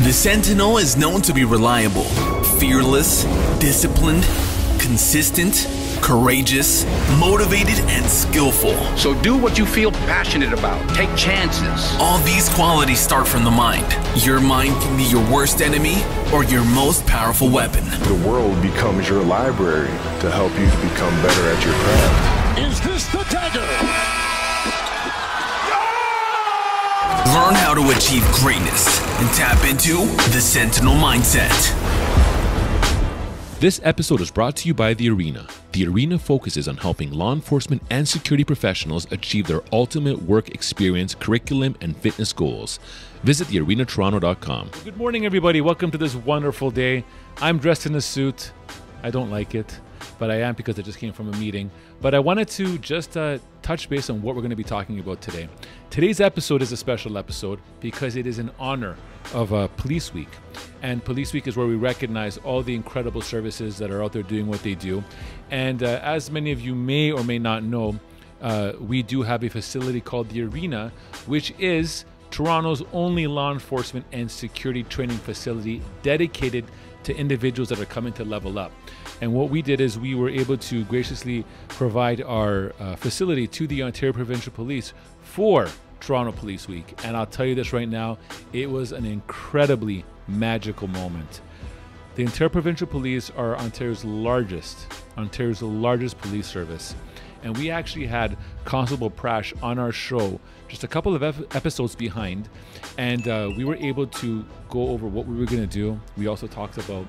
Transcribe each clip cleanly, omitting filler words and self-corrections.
The Sentinel is known to be reliable, fearless, disciplined, consistent, courageous, motivated, and skillful. So do what you feel passionate about. Take chances. All these qualities start from the mind. Your mind can be your worst enemy or your most powerful weapon. The world becomes your library to help you become better at your craft. Is this the dagger? Learn how to achieve greatness and tap into the Sentinel mindset. This episode is brought to you by The Arena. The Arena focuses on helping law enforcement and security professionals achieve their ultimate work experience, curriculum, and fitness goals. Visit thearenatoronto.com. Good morning, everybody. Welcome to this wonderful day. I'm dressed in a suit. I don't like it, but I am because I just came from a meeting. But I wanted to just touch base on what we're going to be talking about today. Today's episode is a special episode because it is in honor of Police Week. And Police Week is where we recognize all the incredible services that are out there doing what they do. And as many of you may or may not know, we do have a facility called The Arena, which is Toronto's only law enforcement and security training facility dedicated to individuals that are coming to level up. And what we did is we were able to graciously provide our facility to the Ontario Provincial Police for Toronto Police Week. And I'll tell you this right now, it was an incredibly magical moment. The Ontario Provincial Police are Ontario's largest police service. And we actually had Constable Prash on our show just a couple of episodes behind. And we were able to go over what we were going to do. We also talked about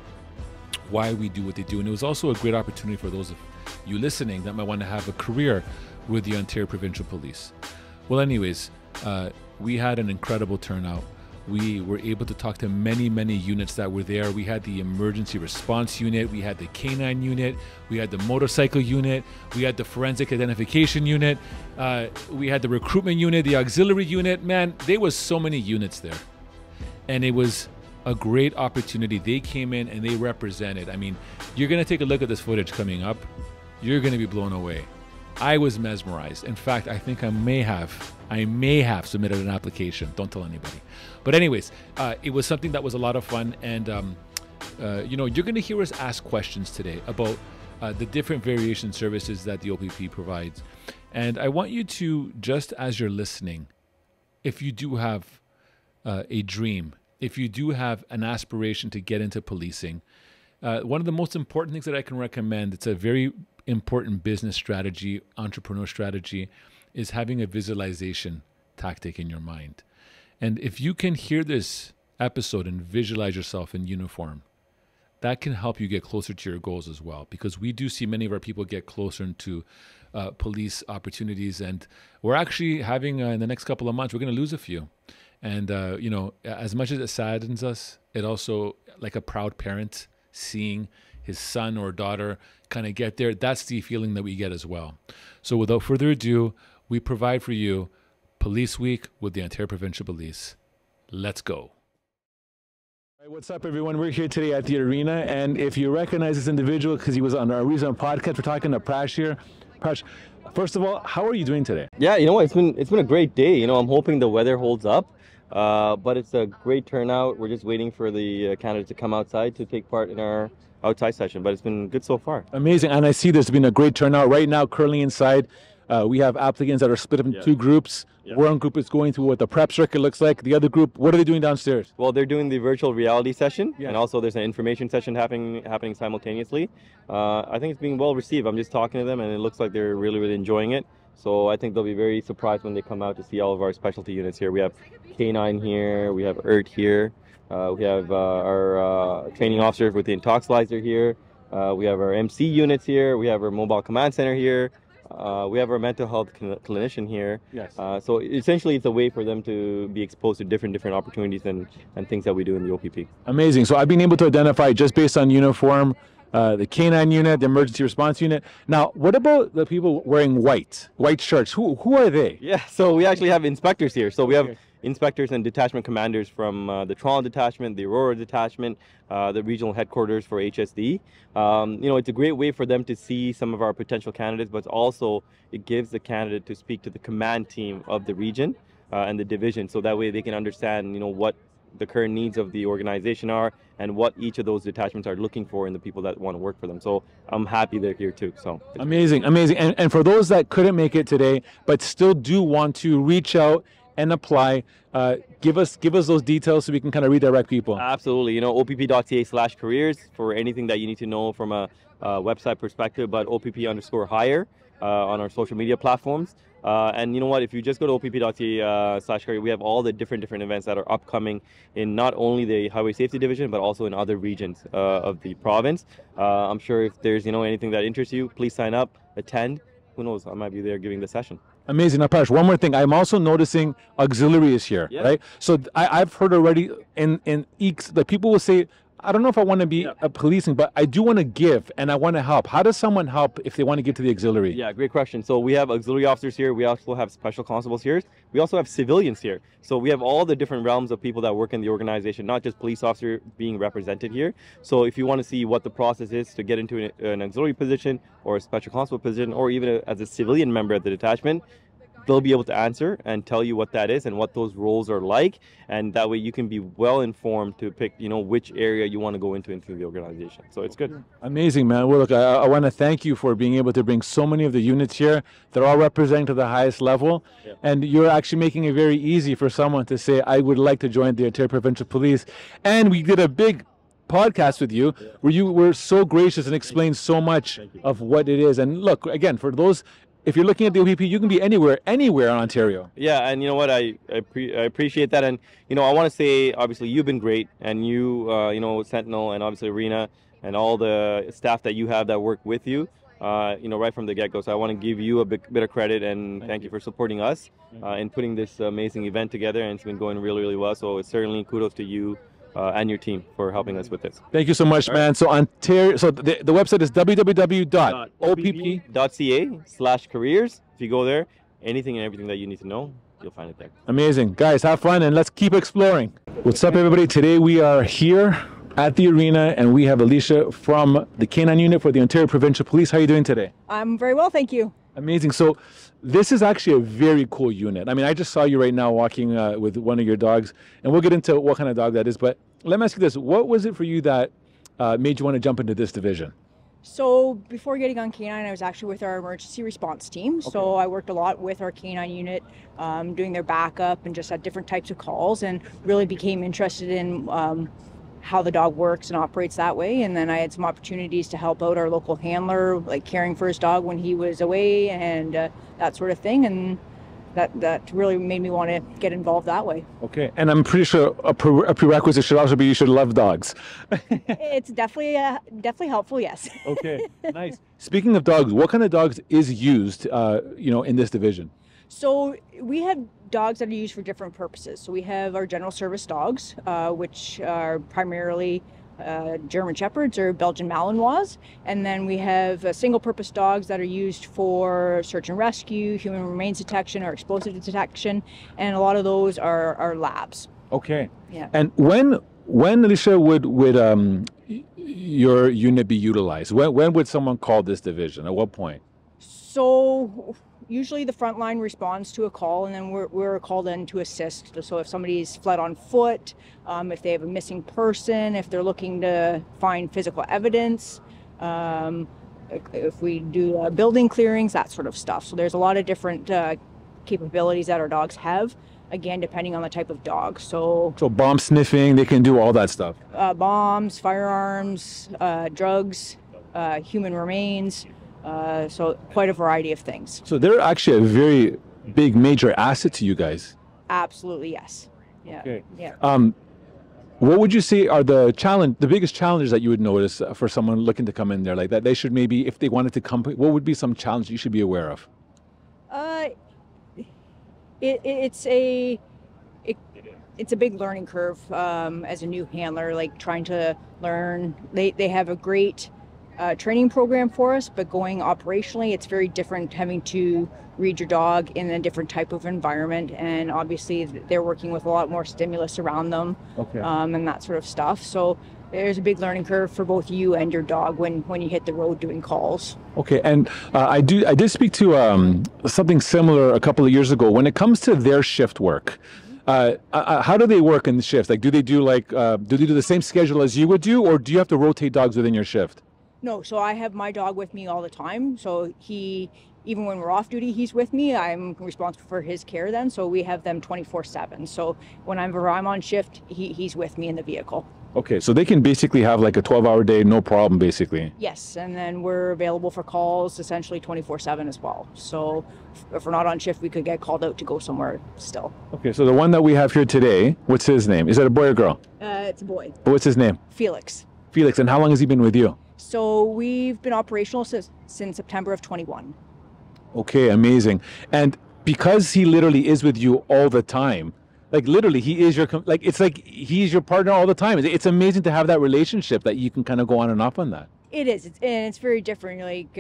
why we do what they do. And it was also a great opportunity for those of you listening that might want to have a career with the Ontario Provincial Police. Well, anyways, we had an incredible turnout. We were able to talk to many units that were there. We had the emergency response unit, we had the canine unit, we had the motorcycle unit, we had the forensic identification unit, we had the recruitment unit, the auxiliary unit. Man, there was so many units there. And it was a great opportunity. They came in and they represented. I mean, you're going to take a look at this footage coming up. You're going to be blown away. I was mesmerized. In fact, I think I may have submitted an application. Don't tell anybody. But anyways, it was something that was a lot of fun. And, you're going to hear us ask questions today about the different variation services that the O.P.P provides. And I want you to, just as you're listening, if you do have a dream, if you do have an aspiration to get into policing, one of the most important things that I can recommend, it's a very important business strategy, entrepreneur strategy, is having a visualization tactic in your mind. And if you can hear this episode and visualize yourself in uniform, that can help you get closer to your goals as well, because we do see many of our people get closer into police opportunities. And we're actually having, in the next couple of months, we're going to lose a few. And, as much as it saddens us, it also, like a proud parent seeing his son or daughter kind of get there, that's the feeling that we get as well. So without further ado, we provide for you Police Week with the Ontario Provincial Police. Let's go. All right, what's up, everyone? We're here today at the Arena. And if you recognize this individual, because he was on our recent podcast, we're talking to Prash here. Prash, first of all, how are you doing today? Yeah, it's been a great day. I'm hoping the weather holds up. But it's a great turnout. We're just waiting for the candidates to come outside to take part in our outside session, but it's been good so far. Amazing. And I see there's been a great turnout. Right now, currently inside, we have applicants that are split up into two groups. Yeah. One group is going through what the prep circuit looks like. The other group, what are they doing downstairs? Well, they're doing the virtual reality session, and also there's an information session happening simultaneously. I think it's being well received. I'm just talking to them, and it looks like they're really enjoying it. So I think they'll be very surprised when they come out to see all of our specialty units here. We have K9 here, we have ERT here, we have our training officer with the intoxilizer here, we have our MC units here, we have our mobile command center here, we have our mental health clinician here. Yes. So essentially it's a way for them to be exposed to different opportunities and things that we do in the O.P.P. Amazing. So I've been able to identify, just based on uniform, the canine unit, the emergency response unit. Now, what about the people wearing white shirts? Who are they? Yeah, so we actually have inspectors here. So we have inspectors and detachment commanders from the Toronto detachment, the Aurora detachment, the regional headquarters for HSD. It's a great way for them to see some of our potential candidates, but also it gives the candidate to speak to the command team of the region and the division, so that way they can understand, what the current needs of the organization are and what each of those detachments are looking for in the people that want to work for them. So I'm happy they're here too. So Amazing, amazing. And for those that couldn't make it today, but still do want to reach out and apply, give us those details so we can kind of redirect people. Absolutely. You know, opp.ca/careers for anything that you need to know from a website perspective, but OPP_hire on our social media platforms. And you know what, if you just go to opp.ca/career, we have all the different events that are upcoming in not only the Highway Safety Division, but also in other regions of the province. I'm sure if there's, you know, anything that interests you, please sign up, attend. Who knows, I might be there giving the session. Amazing. Now, Parash, one more thing. I'm also noticing auxiliary is here, right? So I've heard already in EECS that people will say, I don't know if I want to be a policing, but I do want to give and I want to help. How does someone help if they want to give to the auxiliary? Yeah, great question. So we have auxiliary officers here. We also have special constables here. We also have civilians here. So we have all the different realms of people that work in the organization, not just police officer being represented here. So if you want to see what the process is to get into an auxiliary position or a special constable position, or even as a civilian member at the detachment, they'll be able to answer and tell you what that is and what those roles are like, and that way you can be well informed to pick, you know, which area you want to go into the organization. So it's good. Amazing, man. Well, look, I want to thank you for being able to bring so many of the units here. They're all representing to the highest level, and you're actually making it very easy for someone to say, I would like to join the Ontario Provincial Police. And we did a big podcast with you where you were so gracious and explained so much of what it is. And look, again, for those, if you're looking at the O.P.P, you can be anywhere in Ontario. Yeah, and you know what, I appreciate that. And you know, I want to say, obviously, you've been great, and you, you know, Sentinel and obviously Arena and all the staff that you have that work with you, you know, right from the get-go. So I want to give you a bit of credit and thank you for supporting us in putting this amazing event together, and it's been going really, really well. So it's certainly kudos to you and your team for helping us with this. Thank you so much, man. So Ontario, so the website is www.opp.ca/careers. If you go there, anything and everything that you need to know, you'll find it there. Amazing. Guys, have fun and let's keep exploring. What's up, everybody? Today we are here at the arena and we have Alicia from the K9 unit for the Ontario Provincial Police. How are you doing today? I'm very well, thank you. Amazing. So this is actually a very cool unit. I mean, I just saw you right now walking with one of your dogs, and we'll get into what kind of dog that is. But let me ask you this. What was it for you that made you want to jump into this division? So before getting on K9, I was actually with our emergency response team. Okay. So I worked a lot with our K9 unit, doing their backup and just had different types of calls, and really became interested in how the dog works and operates that way. And then I had some opportunities to help out our local handler, like caring for his dog when he was away and that sort of thing. And that really made me want to get involved that way. Okay, and I'm pretty sure a prerequisite should also be you should love dogs. It's definitely helpful, yes. Okay, nice. Speaking of dogs, what kind of dogs is used, you know, in this division? So we have dogs that are used for different purposes. So we have our general service dogs, which are primarily German Shepherds or Belgian Malinois, and then we have single-purpose dogs that are used for search and rescue, human remains detection, or explosive detection, and a lot of those are labs. Okay. Yeah. And when Alicia would your unit be utilized? When would someone call this division? At what point? So usually the front line responds to a call, and then we're called in to assist. So if somebody's fled on foot, if they have a missing person, if they're looking to find physical evidence, if we do building clearings, that sort of stuff. So there's a lot of different capabilities that our dogs have, again, depending on the type of dog. So bomb sniffing, they can do all that stuff. Bombs, firearms, drugs, human remains. So quite a variety of things. So they're actually a very big major asset to you guys. Absolutely, yes. Yeah. Okay. Yeah. What would you say are the biggest challenges that you would notice for someone looking to come in there, like that they should maybe, if they wanted to come, what would be some challenges you should be aware of? It's a big learning curve as a new handler, like trying to learn. They have a great training program for us, but going operationally, it's very different having to read your dog in a different type of environment, and obviously they're working with a lot more stimulus around them. Okay. And that sort of stuff. So there's a big learning curve for both you and your dog when you hit the road doing calls. Okay, and I did speak to something similar a couple of years ago. When it comes to their shift work, How do they work in the shifts? Like, do they do the same schedule as you would do, or do you have to rotate dogs within your shift? No, so I have my dog with me all the time. So even when we're off duty, he's with me. I'm responsible for his care then. So we have them 24/7. So whenever I'm on shift, he's with me in the vehicle. Okay, so they can basically have like a 12-hour day, no problem, basically. Yes, and then we're available for calls essentially 24/7 as well. So if we're not on shift, we could get called out to go somewhere still. Okay, so the one that we have here today, what's his name? Is that a boy or girl? It's a boy. What's his name? Felix. Felix, and how long has he been with you? So we've been operational since September of 21. Okay, amazing. And because he literally is with you all the time, like literally he is it's like he's your partner all the time. It's amazing to have that relationship that you can kind of go on and off on that. It is, and it's very different. Like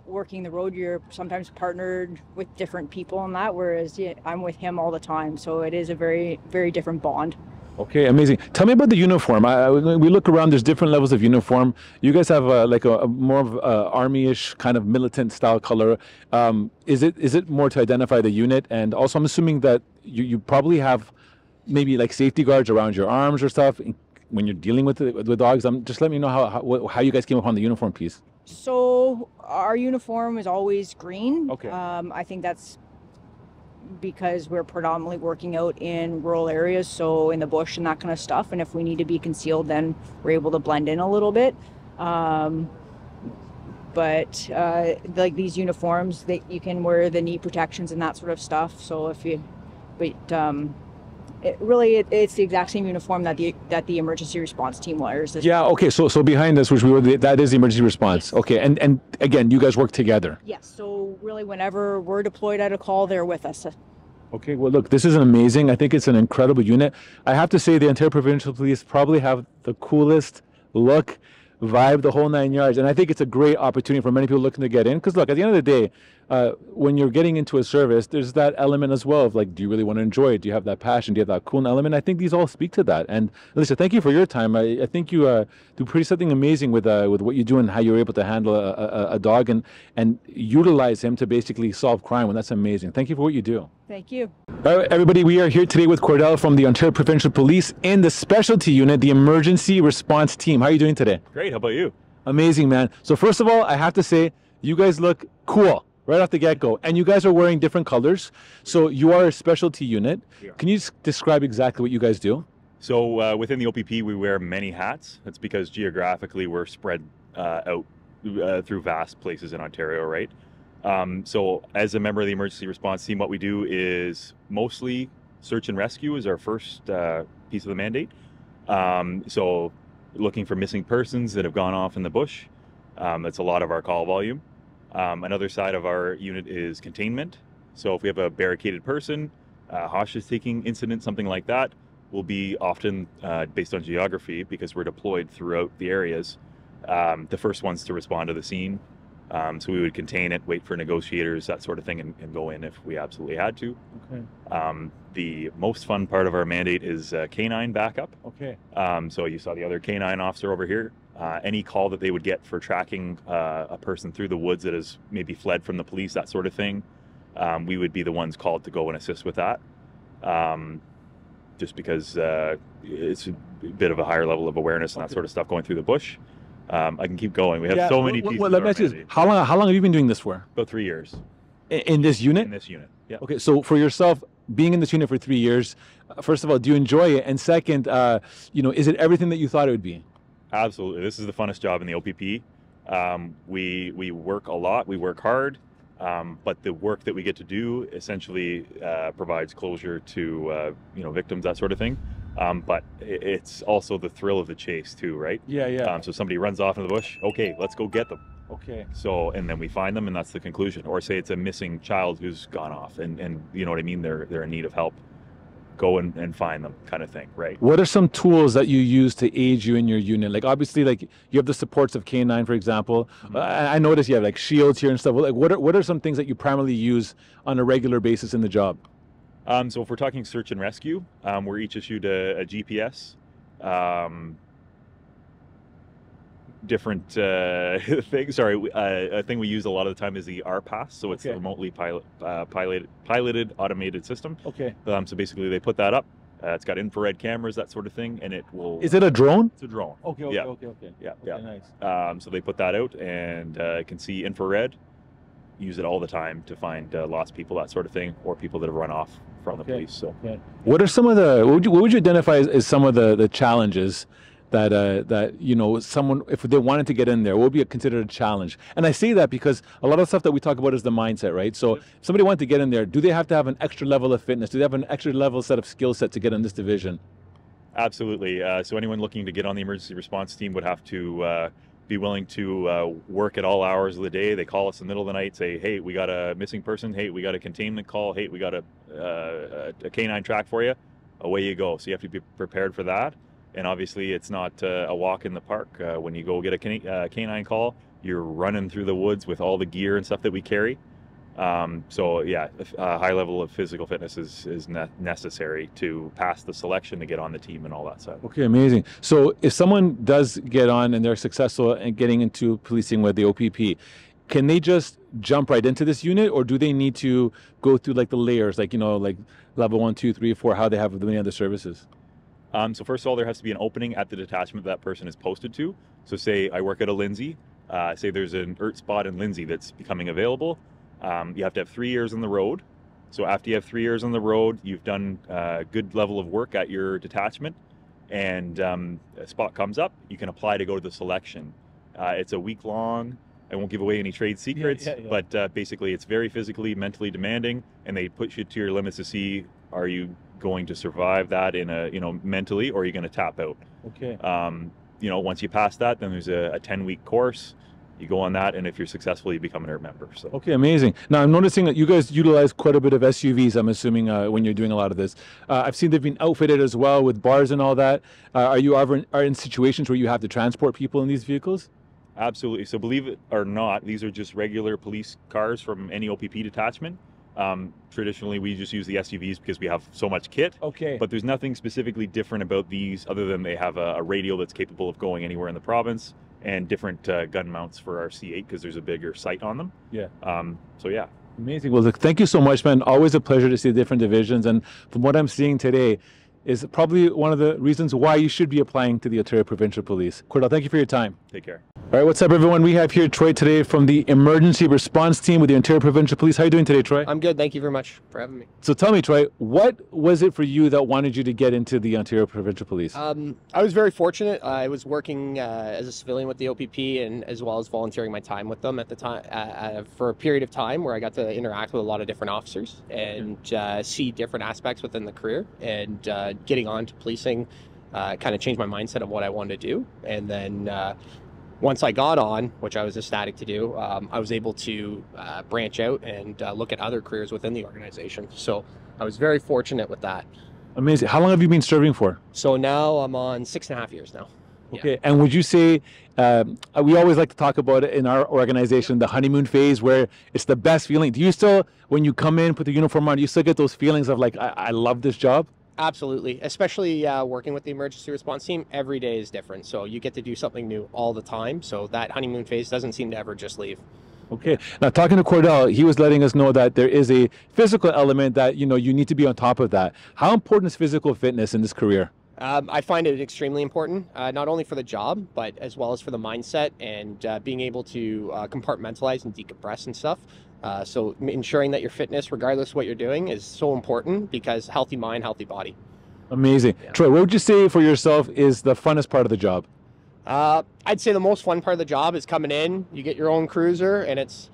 working the road, you're sometimes partnered with different people on that, whereas I'm with him all the time. So it is a very, very different bond. Okay, amazing. Tell me about the uniform. We look around, there's different levels of uniform. You guys have like a more of army-ish kind of militant style color. Is it more to identify the unit? And also I'm assuming that you probably have maybe like safety guards around your arms or stuff when you're dealing with the dogs. Just let me know how you guys came upon the uniform piece. So our uniform is always green. Okay. I think that's because we're predominantly working out in rural areas, so in the bush and that kind of stuff. And if we need to be concealed, then we're able to blend in a little bit. But like these uniforms, you can wear the knee protections and that sort of stuff. So it's the exact same uniform that the emergency response team wears. Yeah. Okay. So behind us, that is the emergency response. Yes. Okay. And again, you guys work together. Yes. So really, whenever we're deployed at a call, they're with us. Okay. Well, look, this is amazing. I think it's an incredible unit. I have to say, the Ontario Provincial Police probably have the coolest look, vibe, the whole 9 yards. And I think it's a great opportunity for many people looking to get in. Because look, at the end of the day, when you're getting into a service, there's that element as well of like, do you really want to enjoy it? Do you have that passion? Do you have that cool element? I think these all speak to that. And Alicia, thank you for your time. I think you do something amazing with what you do and how you're able to handle a dog and utilize him to basically solve crime. And that's amazing. Thank you for what you do. Thank you. All right, everybody, we are here today with Cordell from the Ontario Provincial Police in the specialty unit, the emergency response team. How are you doing today? Great. How about you? Amazing, man. So first of all, I have to say, you guys look cool right off the get-go. And you guys are wearing different colors. So you are a specialty unit. Can you describe exactly what you guys do? So within the O.P.P, we wear many hats. That's because geographically we're spread out through vast places in Ontario, right? So as a member of the emergency response team, what we do is mostly search and rescue is our first piece of the mandate. So looking for missing persons that have gone off in the bush. That's a lot of our call volume. Another side of our unit is containment. So if we have a barricaded person, hostage-taking incident, something like that, will be often based on geography because we're deployed throughout the areas. The first ones to respond to the scene. So we would contain it, wait for negotiators, that sort of thing, and go in if we absolutely had to. Okay. The most fun part of our mandate is canine backup. Okay. So you saw the other canine officer over here. Any call that they would get for tracking a person through the woods that has maybe fled from the police, that sort of thing, we would be the ones called to go and assist with that. Just because it's a bit of a higher level of awareness and that sort of stuff going through the bush. I can keep going. We have so many pieces. Let me ask you this. How long have you been doing this for? About 3 years. In this unit? In this unit, yeah. Okay, so for yourself, being in this unit for 3 years, first of all, do you enjoy it? And second, is it everything that you thought it would be? Absolutely. This is the funnest job in the O.P.P. We work a lot. We work hard. But the work that we get to do essentially provides closure to victims, that sort of thing. But it's also the thrill of the chase too, right? Yeah. So somebody runs off in the bush. Okay, let's go get them. Okay. So, and then we find them, and that's the conclusion. Or say it's a missing child who's gone off, and you know what I mean? They're in need of help. Go and find them, kind of thing, right? What are some tools that you use to aid you in your unit? Like obviously, like you have the supports of K9, for example. Mm-hmm. I noticed you have like shields here and stuff. Like what are some things that you primarily use on a regular basis in the job? So if we're talking search and rescue, we're each issued a GPS. different things. Sorry, a thing we use a lot of the time is the R-Pass. So it's a remotely piloted automated system. Okay. So basically they put that up. It's got infrared cameras, that sort of thing, and it will... Is it a drone? It's a drone. Okay. Yeah. Okay, Nice. So they put that out, and it can see infrared. Use it all the time to find lost people, that sort of thing, or people that have run off from the police. So, what are some of the? What would you identify as some of the challenges that you know, someone, if they wanted to get in there, what would be considered a challenge? And I say that because a lot of stuff that we talk about is the mindset, right? So if somebody wanted to get in there, do they have to have an extra level of fitness? Do they have an extra level set of skill set to get in this division? Absolutely. So anyone looking to get on the emergency response team would have to be willing to work at all hours of the day. They call us in the middle of the night, say, hey, we got a missing person. Hey, we got a containment call. Hey, we got a canine track for you. Away you go. So you have to be prepared for that. And obviously it's not a walk in the park. When you go get a canine call, you're running through the woods with all the gear and stuff that we carry. So yeah, a high level of physical fitness is necessary to pass the selection to get on the team and all that stuff. Okay, amazing. So if someone does get on and they're successful in getting into policing with the O.P.P, can they just jump right into this unit, or do they need to go through like the layers, like, you know, like level 1, 2, 3, 4, how they have with many other services? So first of all, there has to be an opening at the detachment that person is posted to. So say I work at a Lindsay, say there's an ERT spot in Lindsay that's becoming available. You have to have 3 years on the road. So after you have 3 years on the road, you've done a good level of work at your detachment, and a spot comes up, you can apply to go to the selection. It's a week long. I won't give away any trade secrets, but basically it's very physically, mentally demanding, and they push you to your limits to see, are you going to survive that in a, you know, mentally, or are you going to tap out? Okay. You know, once you pass that, then there's a 10-week course. You go on that, and if you're successful, you become an ERT member. So. Okay, amazing. Now, I'm noticing that you guys utilize quite a bit of SUVs, I'm assuming, when you're doing a lot of this. I've seen they've been outfitted as well with bars and all that. Are you ever in situations where you have to transport people in these vehicles? Absolutely. So believe it or not, these are just regular police cars from any O.P.P detachment. Traditionally, we just use the SUVs because we have so much kit. Okay. But there's nothing specifically different about these other than they have a radio that's capable of going anywhere in the province, and different gun mounts for our C8 because there's a bigger sight on them. Yeah. So yeah. Amazing. Well, look, thank you so much, man. Always a pleasure to see the different divisions. And from what I'm seeing today, is probably one of the reasons why you should be applying to the Ontario Provincial Police. Cordell, thank you for your time. Take care. All right, what's up, everyone? We have here Troy today from the Emergency Response Team with the Ontario Provincial Police. How are you doing today, Troy? I'm good. Thank you very much for having me. So tell me, Troy, what was it for you that wanted you to get into the Ontario Provincial Police? I was very fortunate. I was working as a civilian with the O.P.P, and as well as volunteering my time with them at the time for a period of time where I got to interact with a lot of different officers and see different aspects within the career. And getting on to policing kind of changed my mindset of what I wanted to do. And then once I got on, which I was ecstatic to do, I was able to branch out and look at other careers within the organization. So I was very fortunate with that. Amazing. How long have you been serving for? So now I'm on 6.5 years now. Okay. Yeah. And would you say, we always like to talk about it in our organization, the honeymoon phase, where it's the best feeling. Do you still, when you come in, put the uniform on, do you still get those feelings of like, I love this job? Absolutely. Especially working with the emergency response team, every day is different. So you get to do something new all the time. So that honeymoon phase doesn't seem to ever just leave. Okay. Now, talking to Cordell, he was letting us know that there is a physical element that, you know, you need to be on top of that. How important is physical fitness in this career? I find it extremely important, not only for the job, but as well as for the mindset and being able to compartmentalize and decompress and stuff. So ensuring that your fitness, regardless of what you're doing, is so important, because healthy mind, healthy body. Amazing. Yeah. Troy, what would you say for yourself is the funnest part of the job? I'd say the most fun part of the job is coming in, you get your own cruiser, and it's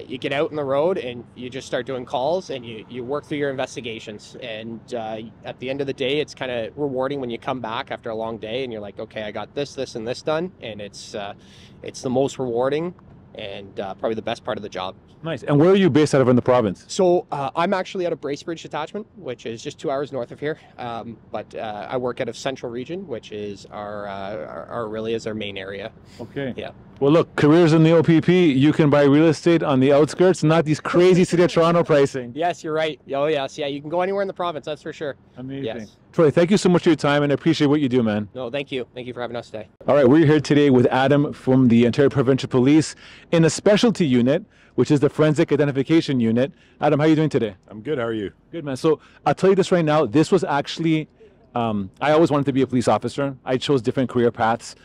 you get out on the road and you just start doing calls and you work through your investigations. And at the end of the day, it's kind of rewarding when you come back after a long day and you're like, okay, I got this, and this done. And it's the most rewarding and probably the best part of the job. Nice. And where are you based out of in the province? So I'm actually out of Bracebridge Detachment, which is just 2 hours north of here. But I work out of Central Region, which is our really is our main area. Okay. Yeah. Well, look, careers in the O.P.P, you can buy real estate on the outskirts, not these crazy City of Toronto pricing. Yes, you're right. Oh, yes. Yeah, you can go anywhere in the province, that's for sure. Amazing. Yes. Troy, thank you so much for your time, and I appreciate what you do, man. No, thank you. Thank you for having us today. All right, we're here today with Adam from the Ontario Provincial Police in a specialty unit, which is the Forensic Identification Unit. Adam, how are you doing today? I'm good. How are you? Good, man. So I'll tell you this right now. This was actually, I always wanted to be a police officer. I chose different career paths,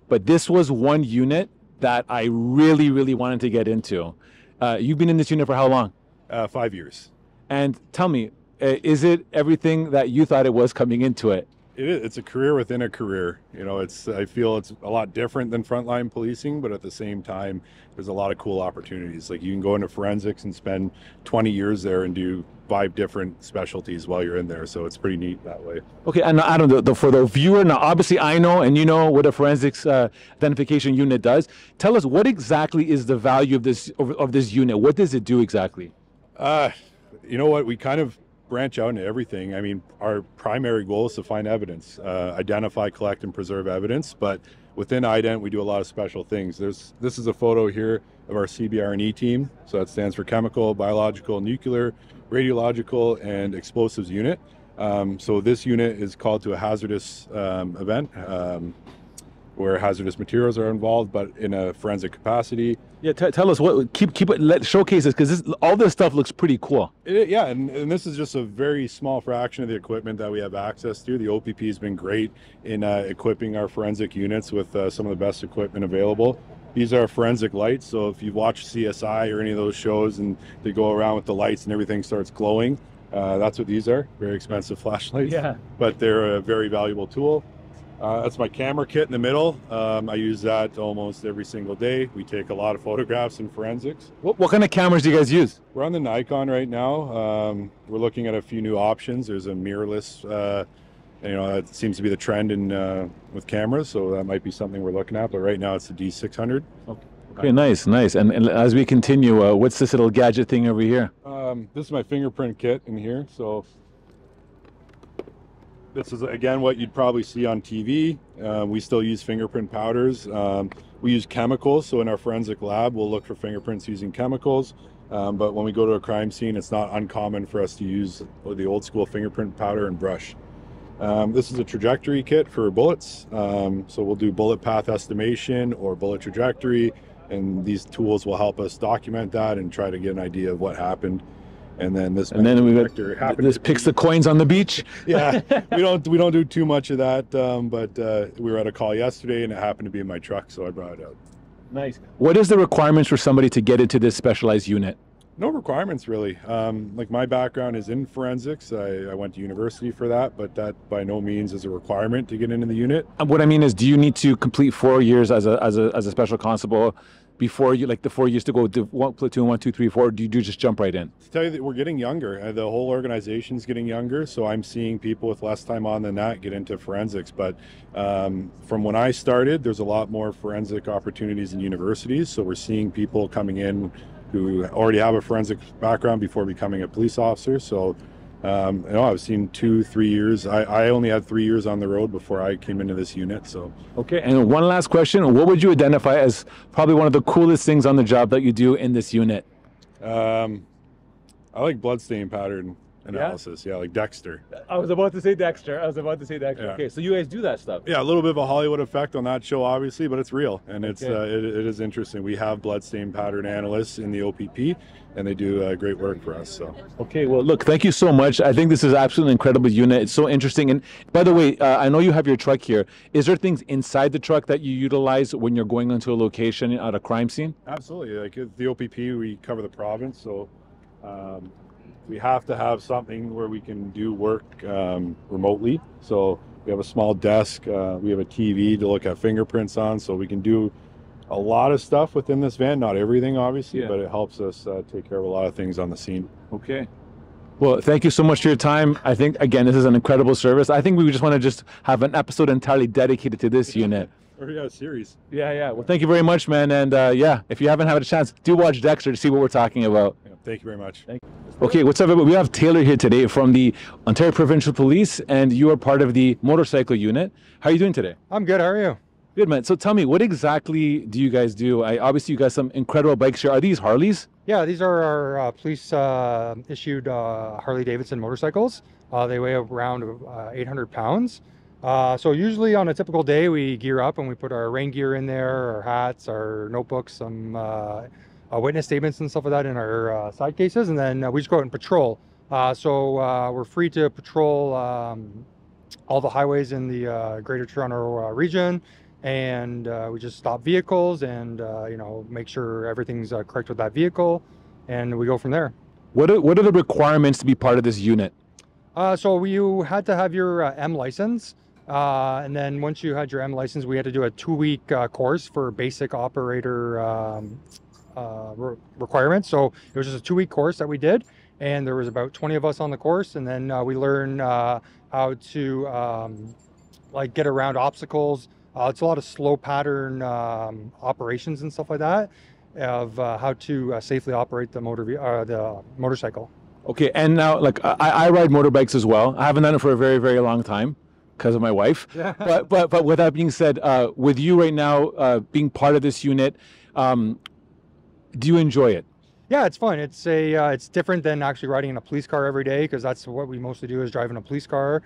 but this was one unit that I really, really wanted to get into. You've been in this unit for how long? 5 years. And tell me, is it everything that you thought it was coming into it? It is. It's a career within a career. You know, I feel it's a lot different than frontline policing, but at the same time, there's a lot of cool opportunities. Like you can go into forensics and spend 20 years there and do 5 different specialties while you're in there. So it's pretty neat that way. Okay, and Adam, for the viewer, now obviously I know and you know what a forensics identification unit does. Tell us, what exactly is the value of this unit? What does it do exactly? You know what? We kind of branch out into everything. I mean, our primary goal is to find evidence, identify, collect, and preserve evidence. But within IDENT, we do a lot of special things. This is a photo here of our CBR&E team. So that stands for Chemical, Biological, Nuclear, Radiological, and Explosives Unit. So this unit is called to a hazardous event where hazardous materials are involved, but in a forensic capacity. Yeah, tell us what. Keep it. Showcase this, because all this stuff looks pretty cool. Yeah, and this is just a very small fraction of the equipment that we have access to. The O.P.P has been great in equipping our forensic units with some of the best equipment available. These are forensic lights, so if you've watched CSI or any of those shows and they go around with the lights and everything starts glowing, that's what these are. Very expensive flashlights. Yeah. But they're a very valuable tool. That's my camera kit in the middle. I use that almost every single day. We take a lot of photographs in forensics. What kind of cameras do you guys use? We're on the Nikon right now. We're looking at a few new options. There's a mirrorless, that seems to be the trend in with cameras, so that might be something we're looking at. But right now it's the D600. Okay, nice. And as we continue, what's this little gadget thing over here? This is my fingerprint kit in here. So this is, again, what you'd probably see on TV. We still use fingerprint powders. We use chemicals, so in our forensic lab, we'll look for fingerprints using chemicals. But when we go to a crime scene, it's not uncommon for us to use the old school fingerprint powder and brush. This is a trajectory kit for bullets. So we'll do bullet path estimation or bullet trajectory, and these tools will help us document that and try to get an idea of what happened. And then this picks the coins on the beach. Yeah, we don't do too much of that, but we were at a call yesterday and it happened to be in my truck, so I brought it out. Nice. What is the requirements for somebody to get into this specialized unit? No requirements really. Like my background is in forensics. I went to university for that, but that by no means is a requirement to get into the unit. What I mean is, do you need to complete 4 years as a special constable before you, like the 4 years to go to one platoon, 1, 2, 3, 4, or do you just jump right in? To tell you that we're getting younger. The whole organization's getting younger, so I'm seeing people with less time on than that get into forensics. But from when I started, there's a lot more forensic opportunities in universities, so we're seeing people coming in who already have a forensic background before becoming a police officer. So I've seen 2, 3 years. I only had 3 years on the road before I came into this unit. So okay, and one last question: what would you identify as probably one of the coolest things on the job that you do in this unit? I like bloodstain pattern analysis. Yeah, like Dexter. I was about to say Dexter. Yeah. Okay, so you guys do that stuff. Yeah, a little bit of a Hollywood effect on that show, obviously, but it's real, and it is interesting. We have bloodstain pattern analysts in the O.P.P, and they do great work for us. So okay, well, look, thank you so much. I think this is absolutely incredible unit. It's so interesting. And by the way, I know you have your truck here. Is there things inside the truck that you utilize when you're going into a location at a crime scene? Absolutely. Like at the O.P.P, we cover the province, so we have to have something where we can do work remotely. So we have a small desk. We have a TV to look at fingerprints on, so we can do a lot of stuff within this van. Not everything, obviously, but it helps us take care of a lot of things on the scene. Okay. Well, thank you so much for your time. I think, again, this is an incredible service. I think we just want to have an episode entirely dedicated to this unit. Or a series. Yeah. Well, thank you very much, man. And if you haven't had a chance, do watch Dexter to see what we're talking about. Yeah, thank you very much. Thank you. Okay, what's up, everybody? We have Taylor here today from the Ontario Provincial Police, and you are part of the motorcycle unit. How are you doing today? I'm good. How are you? Good, man. So tell me, what exactly do you guys do? Obviously, you got some incredible bikes here. Are these Harleys? Yeah, these are our police issued Harley Davidson motorcycles. They weigh around 800 pounds. So usually on a typical day, we gear up and we put our rain gear in there, our hats, our notebooks, some witness statements and stuff like that in our side cases, and then we just go out and patrol. So we're free to patrol all the highways in the Greater Toronto region, and we just stop vehicles and make sure everything's correct with that vehicle, and we go from there. What are the requirements to be part of this unit? So you had to have your M license, and then once you had your M license, we had to do a 2-week course for basic operator requirements. So it was just a 2-week course that we did, and there was about 20 of us on the course, and then we learned how to like get around obstacles. It's a lot of slow pattern operations and stuff like that, of how to safely operate the motorcycle. Okay, and now, like, I ride motorbikes as well. I haven't done it for a very, very long time because of my wife. Yeah. But with that being said, with you right now being part of this unit, do you enjoy it? Yeah, it's fun. It's different than actually riding in a police car every day, because that's what we mostly do, is drive in a police car.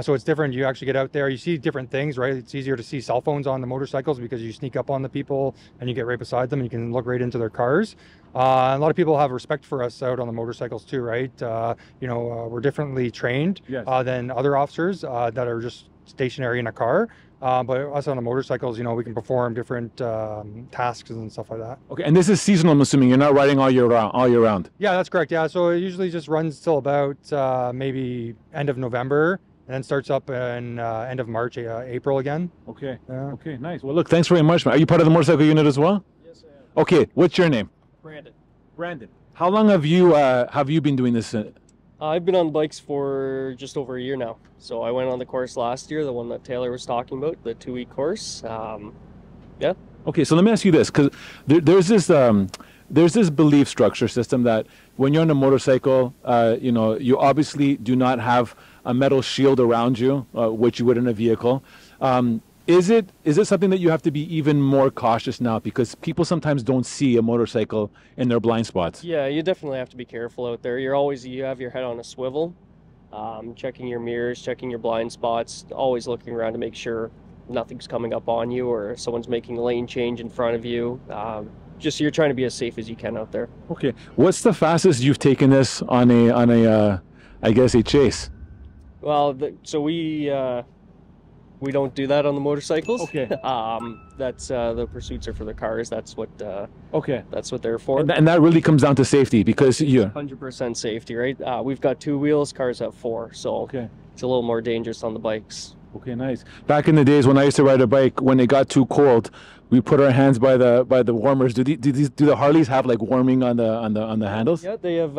So it's different. You actually get out there, you see different things, right? It's easier to see cell phones on the motorcycles because you sneak up on the people and you get right beside them and you can look right into their cars. A lot of people have respect for us out on the motorcycles too, right? We're differently trained than other officers that are just stationary in a car. But us on the motorcycles, we can perform different tasks and stuff like that. Okay, and this is seasonal, I'm assuming. You're not riding all year round. Yeah, that's correct. Yeah, so it usually just runs till about maybe end of November, and then starts up in end of March, April again. Okay. Yeah. Okay, nice. Well, look, thanks very much, man. Are you part of the motorcycle unit as well? Yes, I am. Okay, what's your name? Brandon. Brandon. How long have you been doing this? I've been on bikes for just over a year now. So I went on the course last year, the one that Taylor was talking about, the 2-week course. Yeah. Okay, so let me ask you this, because there's this belief structure system that when you're on a motorcycle, you obviously do not have a metal shield around you, which you would in a vehicle. Is it something that you have to be even more cautious now, because people sometimes don't see a motorcycle in their blind spots? Yeah, you definitely have to be careful out there. You have your head on a swivel, checking your mirrors, checking your blind spots, always looking around to make sure nothing's coming up on you or someone's making a lane change in front of you. Just you're trying to be as safe as you can out there. Okay, what's the fastest you've taken this on a chase? Well, so we don't do that on the motorcycles. Okay. That's the pursuits are for the cars. That's what. Okay. That's what they're for. And that really comes down to safety, because 100% safety, right? We've got 2 wheels. Cars have 4, so it's a little more dangerous on the bikes. Okay, nice. Back in the days when I used to ride a bike, when it got too cold, we put our hands by the warmers. Do the Harleys have like warming on the handles? Yeah, they have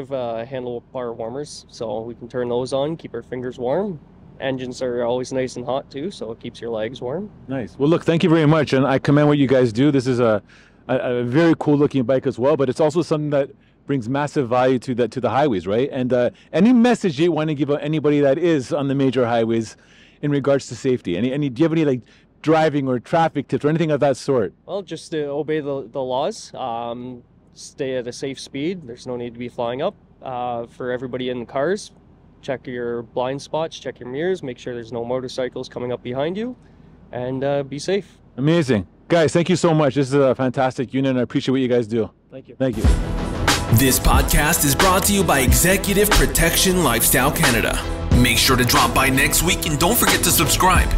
handlebar warmers, so we can turn those on, keep our fingers warm. Engines are always nice and hot too, so it keeps your legs warm. Nice. Well, look, thank you very much, and I commend what you guys do. This is a very cool looking bike as well, but it's also something that brings massive value to the highways, right? And any message you want to give anybody that is on the major highways in regards to safety? Do you have any like driving or traffic tips or anything of that sort? Well, just to obey the laws. Stay at a safe speed. There's no need to be flying up. For everybody in the cars, check your blind spots, check your mirrors, make sure there's no motorcycles coming up behind you, and be safe. Amazing. Guys, thank you so much. This is a fantastic unit, and I appreciate what you guys do. Thank you. Thank you. This podcast is brought to you by Executive Protection Lifestyle Canada. Make sure to drop by next week and don't forget to subscribe.